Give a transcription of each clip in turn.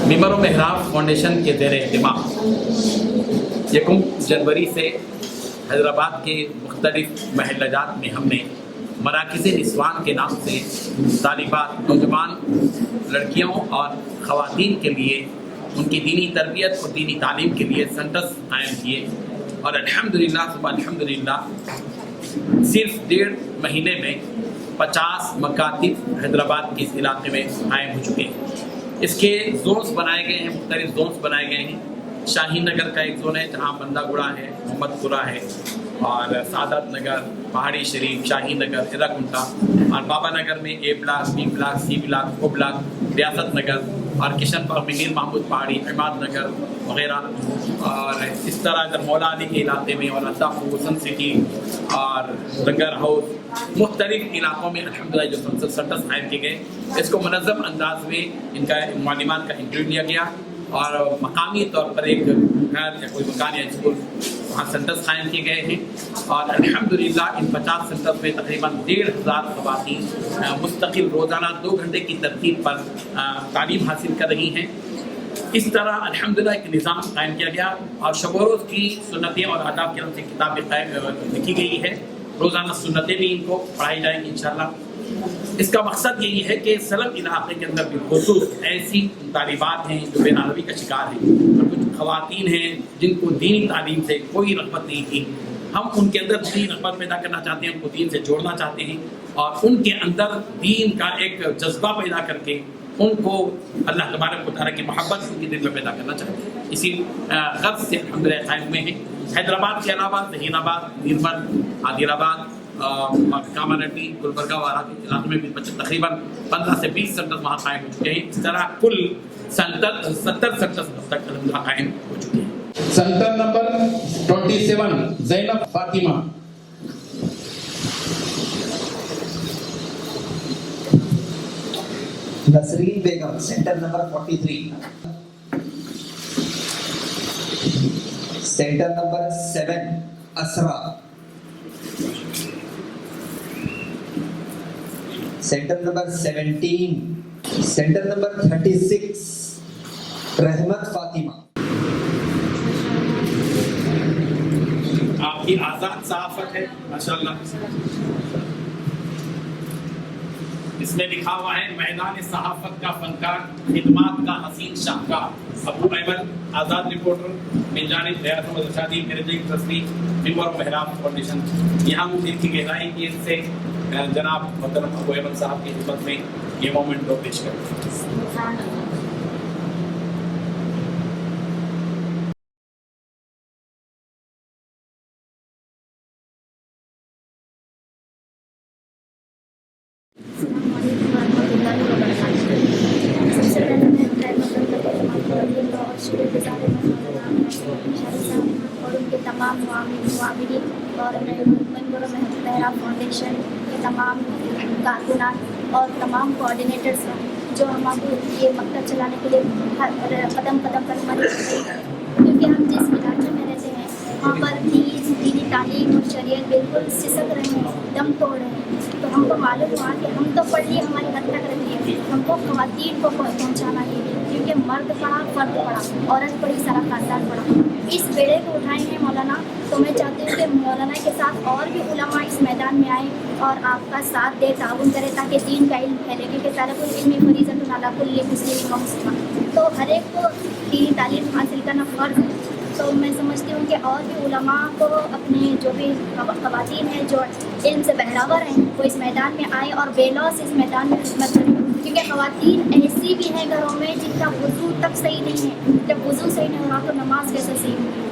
मिंबर व मेहराब फाउंडेशन के ज़ेर एहतिमाम 1 जनवरी से हैदराबाद के मुख्तलिफ महल्लाजात में हमने मराकिज़ निस्वान के नाम से तालिबात नौजवान लड़कियों और ख़वातीन के लिए उनकी दीनी तरबियत और दीनी तालीम के लिए सेंटर्स कायम किए और अल्हम्दुलिल्लाह सुबह अल्हम्दुलिल्लाह सिर्फ 1.5 महीने में 50 मकातिब हैदराबाद के इस इलाके में कायम हो चुके हैं। इसके जोन्स बनाए गए हैं, मुख्तलिफ जोन्स बनाए गए हैं। शाहीन नगर का एक जोन है जहाँ बंदागुड़ा है, मोहम्मदपुरा है और सादत नगर, पहाड़ी शरीफ, शाहीन नगर, इराकुंटा और बाबा नगर में A block, B block, C block, O block, रियासत नगर और किशनपुर में मीर महमूद पहाड़ी, इमाद नगर वगैरह। और इस तरह अगर मौला अली के इलाके में और अल्ताफ हुसन सिटी और लंगर हाउस मुख्तलिफ इलाकों में अल्हम्दुलिल्लाह जो सेंटर्स कायम किए गए, इसको मुनज़्ज़म अंदाज में इनका मालिमात का इंटरव्यू लिया गया और मकामी तौर पर एक घर या कोई मकान या स्कूल वहाँ सेंटर्स कायम किए गए हैं। और अल्हम्दुलिल्लाह इन 50 सेंटर्स में तकरीबन 1,500 ख़वातीन मुस्तकिल रोज़ाना 2 घंटे की तरतीब पर तालीम हासिल कर रही हैं। इस तरह अल्हम्दुलिल्लाह एक निज़ाम कायम किया गया और शब रोज़ की सुन्नतें और आदाब के नाम से किताबें लिखी गई है। रोज़ाना सुन्नतें भी इनको पढ़ाई जाएंगी इंशाअल्लाह। इसका मकसद यही है कि सलब इलाके के अंदर बिलखुसूस ऐसी तालिबात हैं जो बेनारवी का शिकार हैं और कुछ ख़वातीन हैं जिनको दीनी तालीम से कोई रग़बत नहीं थी। हम उनके अंदर दीन रग़बत पैदा करना चाहते हैं, उनको दीन से जोड़ना चाहते हैं और उनके अंदर दीन का एक जज्बा पैदा करके उनको अल्लाह तबारक व तआला की मोहब्बत उनके दिल में पैदा करना चाहते हैं। इसी गर्ज से अल्हम्दुलिल्लाह कायम हुए हैं। हैदराबाद के अलावा जहीनाबाद, नीरमत, आदिलाबाद, कामारेड्डी, गुलबर्गा वाला के इलाके में भी तकरीबन 15 से 20 सेंटर्स वहाँ कायम हो चुके हैं। इस तरह कुल 70 सेंटर्स अब तक वहाँ कायम हो चुके हैं। Centre number 27 Zainab Fatima. Nasreen Begum centre number 43। Centre number 7 Asra. Centre number 17। Centre number 36 Rahmat Fatima. आपकी आज़ाद सहाफ़त है माशाअल्लाह। इसमें लिखा हुआ है मैदान सहाफ़त का फनकार, खिदमात का हसीन शाहकार। अबू अहमद आज़ाद रिपोर्टर मिलजानिब गैर अहमद शादी मेरे ट्रस्टी मिंबर व मेहराब फाउंडेशन। यहाँ मुझे की गहराई की इससे जनाब मोहतरम अबू अहमद साहब की खिदमत में ये मोमेंट को पेश करें। सबसे पहले मैं और उनके तमाम मुआमिरीन और मिंबर व मेहराब फाउंडेशन के तमाम कारकुनान और तमाम कोऑर्डिनेटर्स हैं जो हमारे ये मकतब चलाने के लिए कदम कदम पर हमारी क्योंकि हम जिस इलाके में रहते हैं वहाँ पर दीनी तालीम और शरीयत बिल्कुल सिसक रहे हैं, दम तोड़ रहे हैं। तो हमको मालूम हुआ कि हम तो पढ़ लिए, हमारी हद तक रखी है, हमको ख़वातीन को पहुँचाना है क्योंकि मर्द पढ़ा, फर्द पढ़ा, औरत पढ़ी, सारा खानदान पढ़ा। इस बेड़े को उठाए हैं मौलाना। तो मैं चाहती हूँ कि मौलाना के साथ और भी उलमा इस मैदान में आए और आपका साथ दे, ताउन करे ताकि दीन का इल्म फैले क्योंकि तलबुल इल्मी फरीज़तुन अला कुल्ली मुस्लिम व मुस्लिमा। तो हर एक को दीनी तालीम हासिल करना फ़र्ज़ है। तो मैं समझती हूँ कि और भी उलमा को अपने जो भी ख़वातीन हैं जो इल्म से बहरावर हैं वो इस मैदान में आए और बेलौस इस मैदान में खिदमत करें क्योंकि ख़वातीन ऐसी भी हैं घरों में जिनका वज़ू तक सही नहीं है। जब वज़ू सही नहीं हो रहा तो नमाज कैसे सही होगी?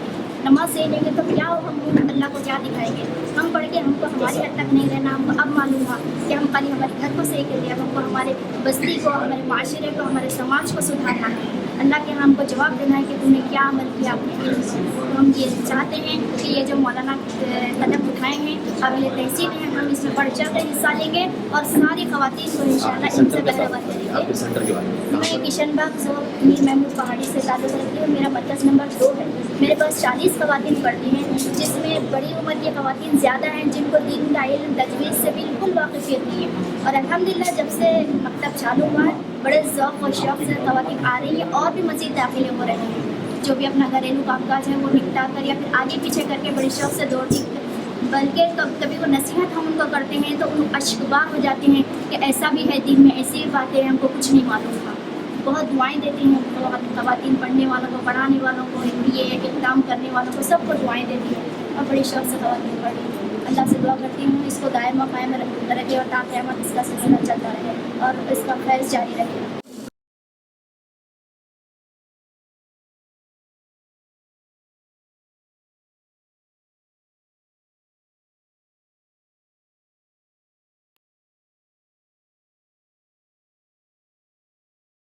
नमाज सही नहीं है तो क्या हम अल्लाह को क्या दिखाएंगे? हम पढ़ के हमको हमारी हद तक नहीं रहना। हमको अब मालूम हुआ कि हम खाली हमारे घर को सही कर लिया, हमको हमारे बस्ती को, हमारे माशरे को, हमारे समाज को सुधारना है। अल्लाह के हमको जवाब देना है कि तुमने क्या अमल किया अपने इल्म से। तो हम ये चाहते हैं कि ये जो मौलाना कदम उठाए हैं काबिल तहसीन है, हम इसमें बढ़ चढ़ कर हिस्सा लेंगे और सारी ख़वातीन को इंशाअल्लाह इनसे बहरावर करेंगे। मैं किशनबाग ज़ोन मीर महमूद पहाड़ी से ताल्लुक़ रखती हूँ। मेरा मरकज़ नंबर 2 है। मेरे पास 40 ख़वातीन पढ़ती हैं जिसमें बड़ी उम्र की ख़वातीन ज़्यादा हैं जिनको दीन का इल्म तजवीज़ से बिल्कुल वाक़िफ़ियत नहीं है। और अल्हम्दुलिल्लाह जब से मकतब चालू हुआ है बड़े ज़ौक़ और शौक़ से ख़वातीन आ रही हैं और भी मज़ीद दाखिले हो रहे हैं, जो भी अपना घरेलू कामकाज है वो निपटा कर या फिर आगे पीछे करके बड़े शौक़ से दौड़ती हैं। बल्कि कभी वो नसीहत हम उनको करते हैं तो उन अश्कबार हो जाते हैं कि ऐसा भी है दीन में, ऐसी भी बातें हैं, हमको कुछ नहीं मालूम था। बहुत दुआएं देती हैं ख़वातीन, पढ़ने वालों को, पढ़ाने वालों को, ये इक़दाम करने वालों को, सबको दुआएं देती हैं और बड़ी शौक़ से ख़वातीन पढ़ रही हैं। अल्लाह से दुआ करती हूँ इसको दायम कायम रखे और ता क़यामत इसका सिलसिला चलता रहे और इसका फैज़ जारी रहे।